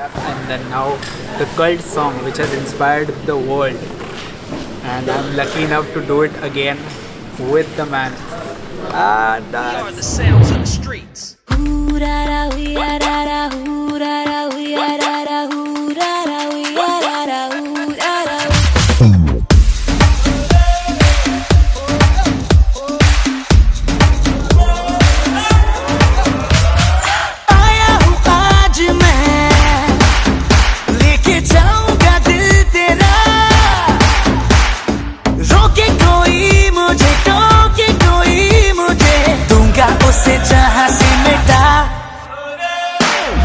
And then now the cult song which has inspired the world, and I'm lucky enough to do it again with the man. And We are the sounds of the streets. उसे जहाँ से मिटा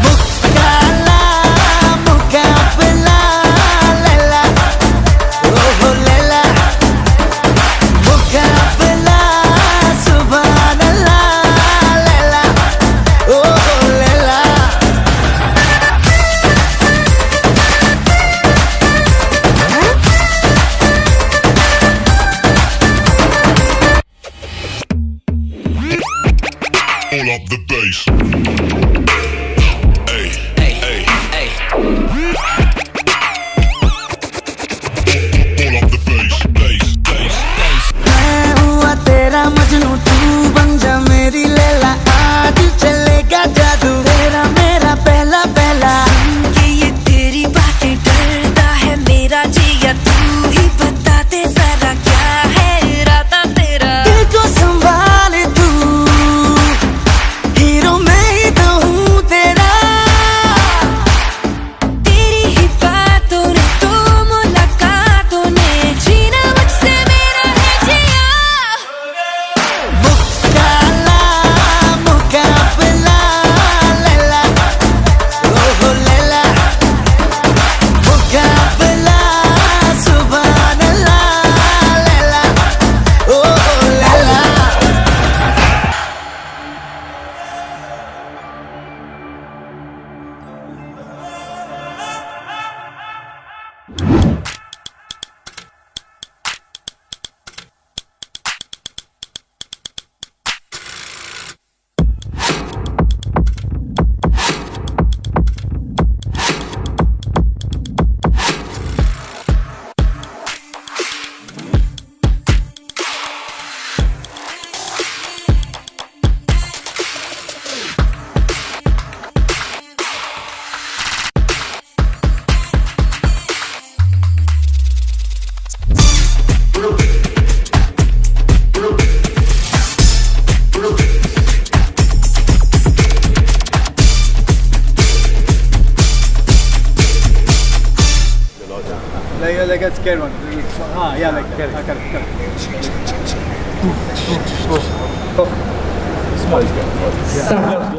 मुकाला मुकाबला लैला ओहो लैला मुकाबला सुभान अल्लाह लैला ओहो Laila Pull up the bass. Hey, hey, hey, hey. Pull up the bass, bass, bass, bass. मैं हुआ तेरा मजनू, तू बन जा मेरी लैला। आज चलेगा जादू तेरा मेरा पहला पहला। सुन के ये तेरी बातें डरता है मेरा जिया, तू ही बता दे जरा क्या है इरादा तेरा। दिल को संभाले तू, हीरो मैं ही तो हूँ तेरा। तेरी ही बातों ने तो मुलाकातों ने जीना मुझसे मेरा है जिया। मुकाला मुकाबला लैला ओहो लैला मुकाबला सुभान अल्लाह लैला ओहो Laila. Like a scared one. Yeah, like that. Correct. Small. Yeah.